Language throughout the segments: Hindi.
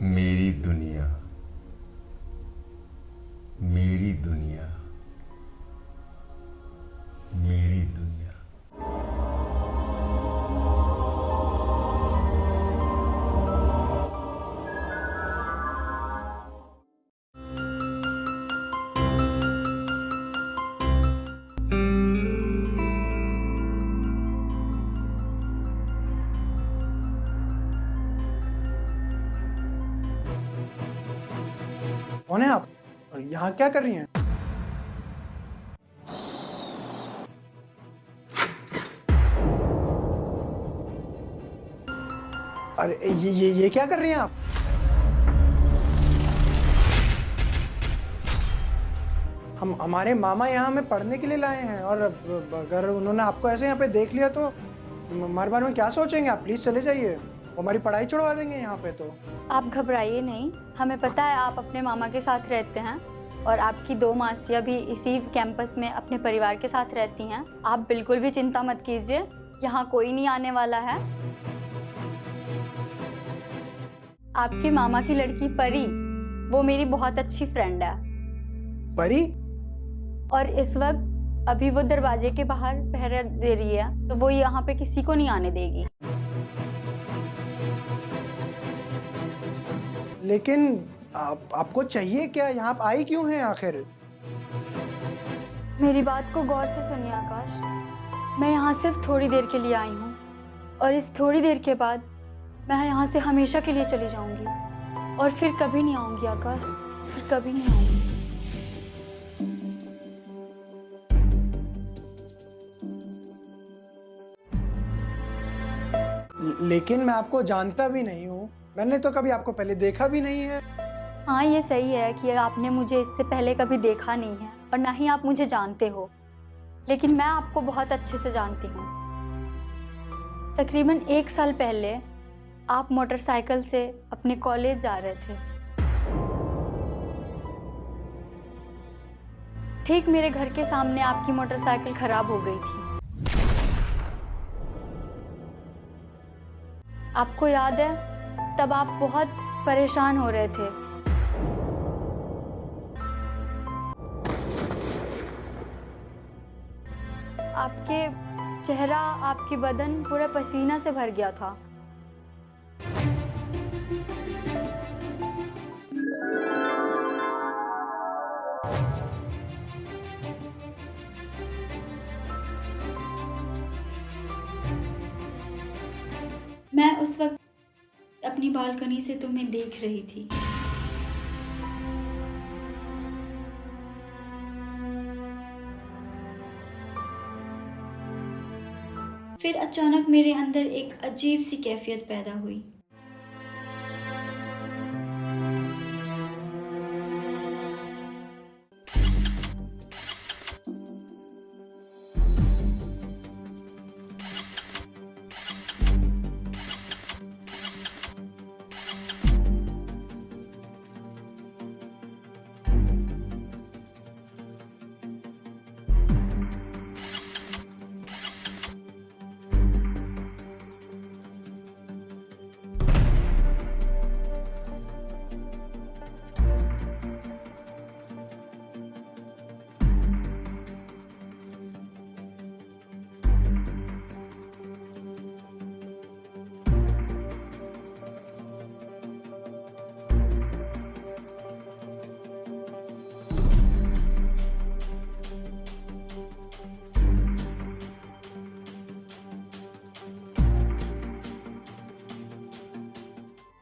मेरी दुनिया, मेरी दुनिया, मेरी दुनिया। कौन है आप और यहाँ क्या कर रही हैं? अरे ये क्या कर रही हैं आप? हमारे मामा यहाँ हमें पढ़ने के लिए लाए हैं और अगर उन्होंने आपको ऐसे यहाँ पे देख लिया तो हमारे बारे में क्या सोचेंगे? आप प्लीज चले जाइए, वो हमारी पढ़ाई छुड़वा देंगे यहाँ पे तो। आप घबराइए नहीं, हमें पता है आप अपने मामा के साथ रहते हैं और आपकी 2 मासियाँ भी इसी कैंपस में अपने परिवार के साथ रहती हैं। आप बिल्कुल भी चिंता मत कीजिए, यहाँ कोई नहीं आने वाला है। आपके मामा की लड़की परी, वो मेरी बहुत अच्छी फ्रेंड है। परी? और इस वक्त अभी वो दरवाजे के बाहर पहरा दे रही है, तो वो यहाँ पे किसी को नहीं आने देगी। लेकिन आपको चाहिए क्या? यहाँ आप आई क्यों हैं आखिर? मेरी बात को गौर से सुनिए आकाश, मैं यहाँ सिर्फ थोड़ी देर के लिए आई हूँ और इस थोड़ी देर के बाद मैं यहाँ से हमेशा के लिए चली जाऊँगी और फिर कभी नहीं आऊँगी आकाश, फिर कभी नहीं आऊँगी। लेकिन मैं आपको जानता भी नहीं हूँ, मैंने तो कभी आपको पहले देखा भी नहीं है। हाँ, ये सही है कि आपने मुझे इससे पहले कभी देखा नहीं है और ना ही आप मुझे जानते हो, लेकिन मैं आपको बहुत अच्छे से जानती हूँ। तकरीबन 1 साल पहले आप मोटरसाइकिल से अपने कॉलेज जा रहे थे। ठीक मेरे घर के सामने आपकी मोटरसाइकिल खराब हो गई थी। आपको याद है, तब आप बहुत परेशान हो रहे थे। आपके चेहरा, आपकी बदन पूरा पसीना से भर गया था। मैं उस वक्त अपनी बालकनी से तुम्हें देख रही थी। फिर अचानक मेरे अंदर एक अजीब सी कैफियत पैदा हुई।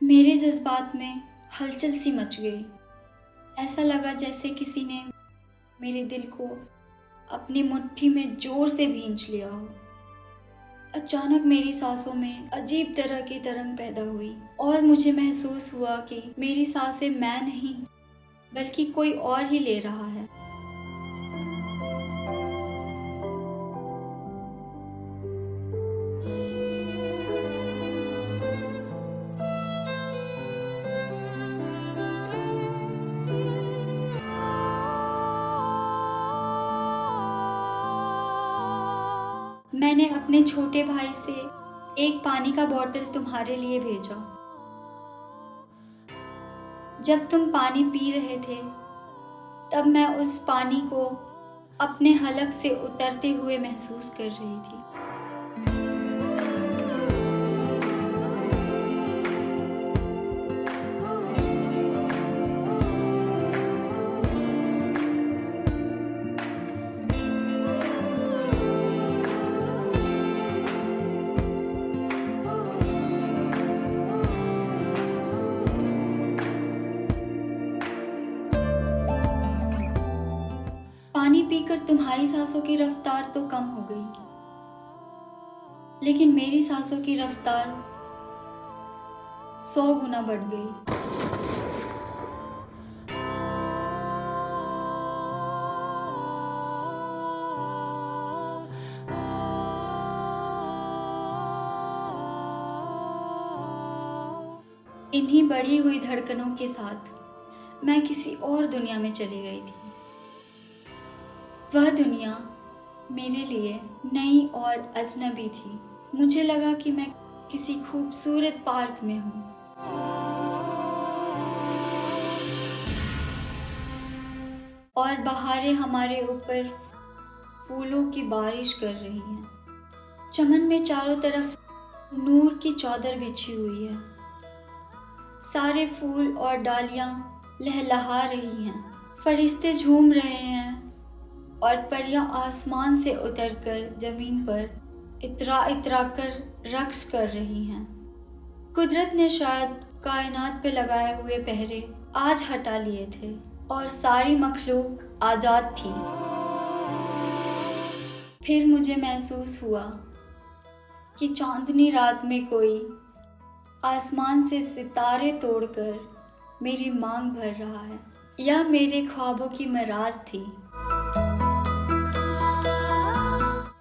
मेरे जज्बात में हलचल सी मच गई। ऐसा लगा जैसे किसी ने मेरे दिल को अपनी मुट्ठी में जोर से भींच लिया हो। अचानक मेरी सांसों में अजीब तरह की तरंग पैदा हुई और मुझे महसूस हुआ कि मेरी सांसें मैं नहीं बल्कि कोई और ही ले रहा है। मैंने अपने छोटे भाई से एक पानी का बोतल तुम्हारे लिए भेजा। जब तुम पानी पी रहे थे तब मैं उस पानी को अपने हलक से उतरते हुए महसूस कर रही थी। पानी पीकर तुम्हारी सांसों की रफ्तार तो कम हो गई, लेकिन मेरी सांसों की रफ्तार 100 गुना बढ़ गई। इन्हीं बढ़ी हुई धड़कनों के साथ मैं किसी और दुनिया में चली गई थी। वह दुनिया मेरे लिए नई और अजनबी थी। मुझे लगा कि मैं किसी खूबसूरत पार्क में हूँ। और बहारें हमारे ऊपर फूलों की बारिश कर रही हैं। चमन में चारों तरफ नूर की चादर बिछी हुई है। सारे फूल और डालियां लहलहा रही हैं। फरिश्ते झूम रहे हैं और परियां आसमान से उतरकर जमीन पर इतरा इतरा कर रक्स कर रही हैं। कुदरत ने शायद कायनात पे लगाए हुए पहरे आज हटा लिए थे और सारी मखलूक आजाद थी। फिर मुझे महसूस हुआ कि चांदनी रात में कोई आसमान से सितारे तोड़कर मेरी मांग भर रहा है। यह मेरे ख्वाबों की मराज थी।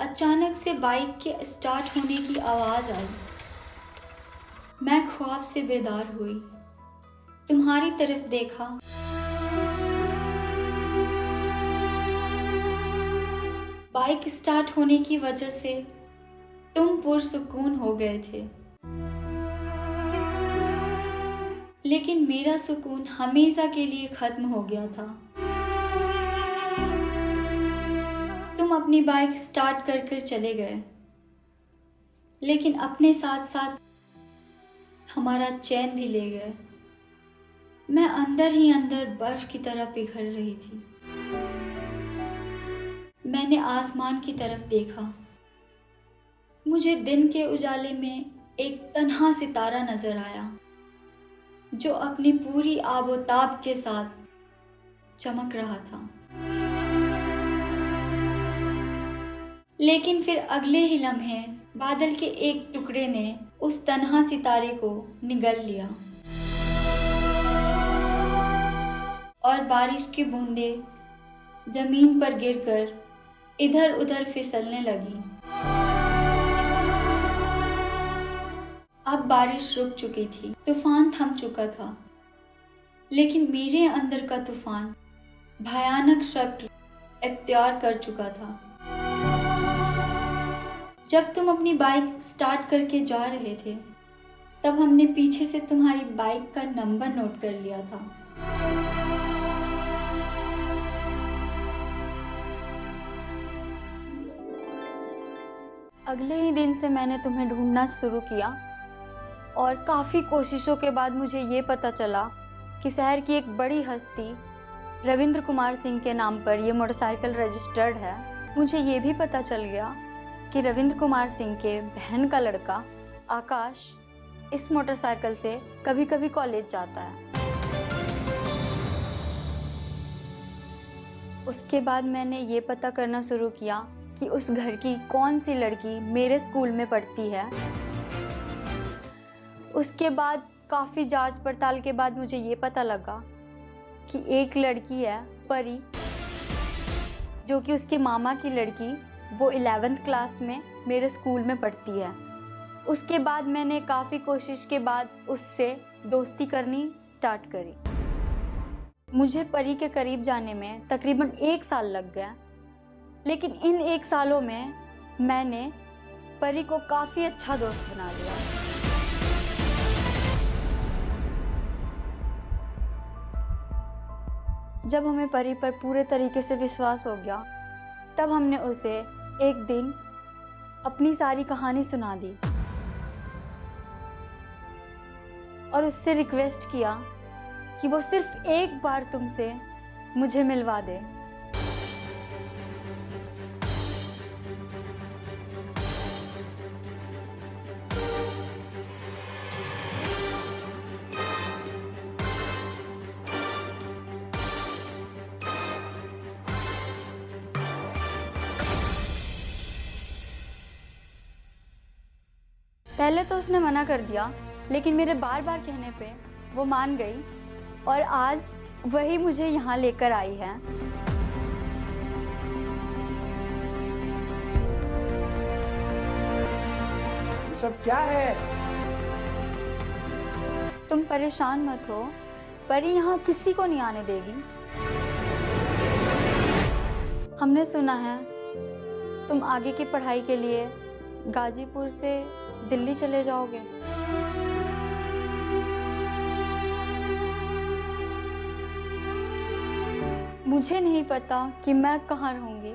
अचानक से बाइक के स्टार्ट होने की आवाज आई। मैं ख्वाब से बेदार हुई, तुम्हारी तरफ देखा। बाइक स्टार्ट होने की वजह से तुम पुरसुकून हो गए थे, लेकिन मेरा सुकून हमेशा के लिए खत्म हो गया था। तुम अपनी बाइक स्टार्ट कर कर चले गए, लेकिन अपने साथ साथ हमारा चैन भी ले गए। मैं अंदर ही अंदर बर्फ की तरह पिघल रही थी। मैंने आसमान की तरफ देखा। मुझे दिन के उजाले में एक तन्हा सितारा नजर आया जो अपनी पूरी आबोताब के साथ चमक रहा था। लेकिन फिर अगले ही लम्हे बादल के एक टुकड़े ने उस तन्हा सितारे को निगल लिया और बारिश की बूंदें जमीन पर गिरकर इधर उधर फिसलने लगी। अब बारिश रुक चुकी थी, तूफान थम चुका था, लेकिन मेरे अंदर का तूफान भयानक शक्ल इख्तियार कर चुका था। जब तुम अपनी बाइक स्टार्ट करके जा रहे थे, तब हमने पीछे से तुम्हारी बाइक का नंबर नोट कर लिया था। अगले ही दिन से मैंने तुम्हें ढूंढना शुरू किया और काफ़ी कोशिशों के बाद मुझे ये पता चला कि शहर की एक बड़ी हस्ती रविंद्र कुमार सिंह के नाम पर ये मोटरसाइकिल रजिस्टर्ड है। मुझे ये भी पता चल गया कि रविंद्र कुमार सिंह के बहन का लड़का आकाश इस मोटरसाइकिल से कभी कभी कॉलेज जाता है। उसके बाद मैंने ये पता करना शुरू किया कि उस घर की कौन सी लड़की मेरे स्कूल में पढ़ती है। उसके बाद काफ़ी जांच पड़ताल के बाद मुझे ये पता लगा कि एक लड़की है परी, जो कि उसके मामा की लड़की, वो 11th क्लास में मेरे स्कूल में पढ़ती है। उसके बाद मैंने काफ़ी कोशिश के बाद उससे दोस्ती करनी स्टार्ट करी। मुझे परी के करीब जाने में तकरीबन 1 साल लग गया, लेकिन इन 1 सालों में मैंने परी को काफी अच्छा दोस्त बना लिया। जब हमें परी पर पूरे तरीके से विश्वास हो गया, तब हमने उसे एक दिन अपनी सारी कहानी सुना दी और उससे रिक्वेस्ट किया कि वो सिर्फ एक बार तुमसे मुझे मिलवा दे। पहले तो उसने मना कर दिया, लेकिन मेरे बार बार कहने पे वो मान गई और आज वही मुझे यहाँ लेकर आई है। ये सब क्या है? तुम परेशान मत हो, परी यहाँ किसी को नहीं आने देगी। हमने सुना है तुम आगे की पढ़ाई के लिए गाजीपुर से दिल्ली चले जाओगे। मुझे नहीं पता कि मैं कहाँ रहूंगी।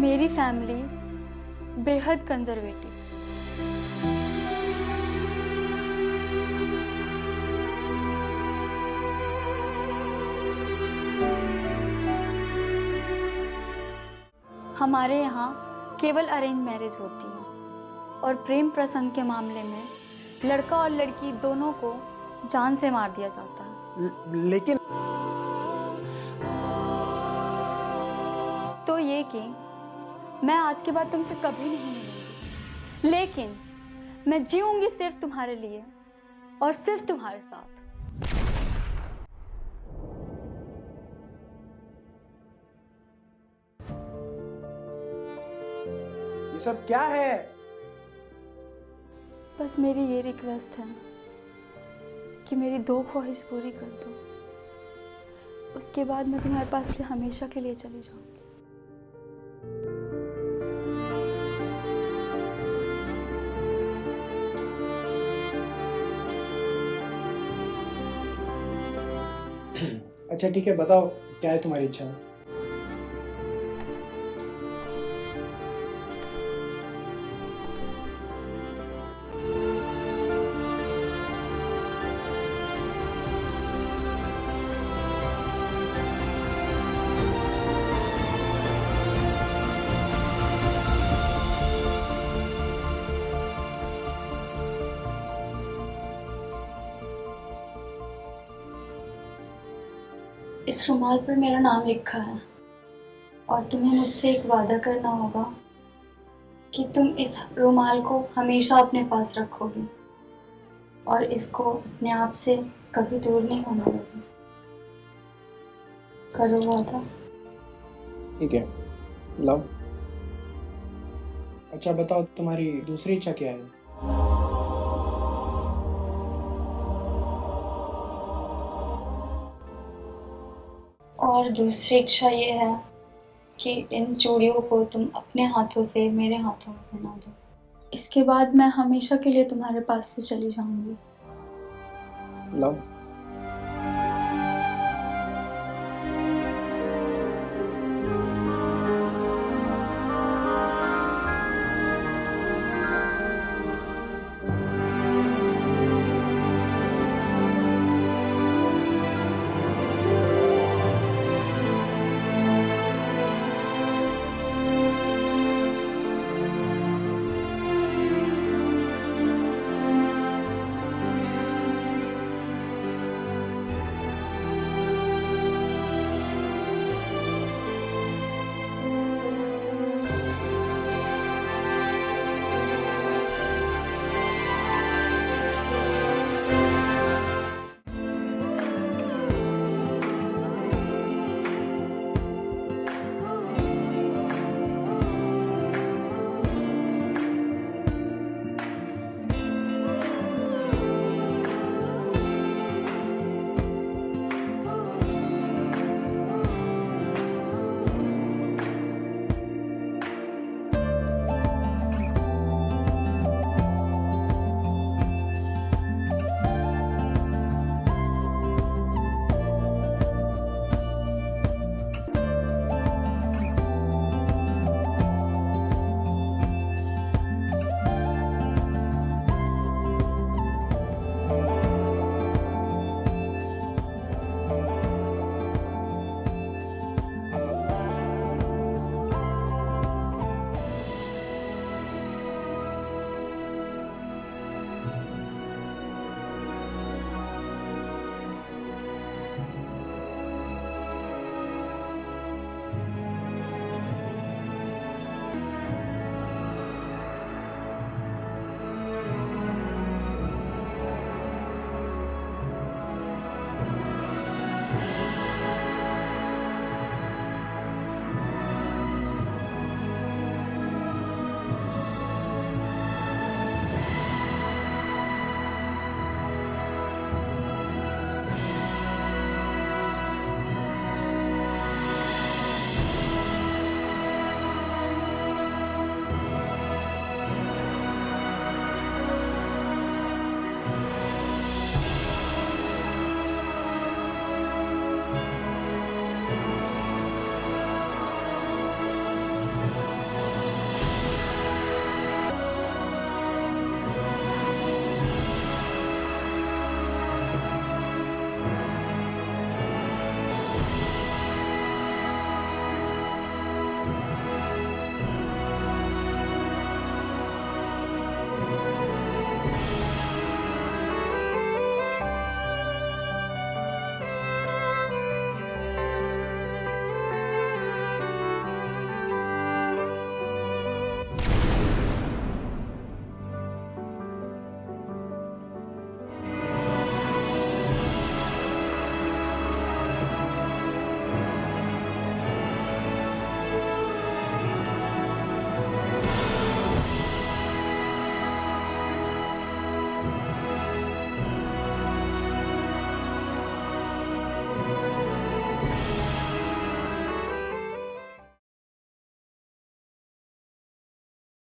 मेरी फैमिली बेहद कंजर्वेटिव। हमारे यहाँ केवल अरेंज मैरिज होती है और प्रेम प्रसंग के मामले में लड़का और लड़की दोनों को जान से मार दिया जाता है। लेकिन तो ये कि मैं आज के बाद तुमसे कभी नहीं मिलूंगी, लेकिन मैं जीऊंगी सिर्फ तुम्हारे लिए और सिर्फ तुम्हारे साथ। ये सब क्या है? बस मेरी ये रिक्वेस्ट है कि मेरी 2 ख्वाहिश पूरी कर दो, उसके बाद मैं तुम्हारे पास से हमेशा के लिए चली जाऊंगी। अच्छा ठीक है, बताओ क्या है तुम्हारी इच्छा? इस रुमाल पर मेरा नाम लिखा है और तुम्हें मुझसे एक वादा करना होगा कि तुम इस रुमाल को हमेशा अपने पास रखोगे और इसको अपने आप से कभी दूर नहीं होने दोगे। करो वादा। ठीक है, लव। अच्छा बताओ तुम्हारी दूसरी इच्छा क्या है? और दूसरी इच्छा ये है कि इन चूड़ियों को तुम अपने हाथों से मेरे हाथों में पहना दो। इसके बाद मैं हमेशा के लिए तुम्हारे पास से चली जाऊंगी। लव।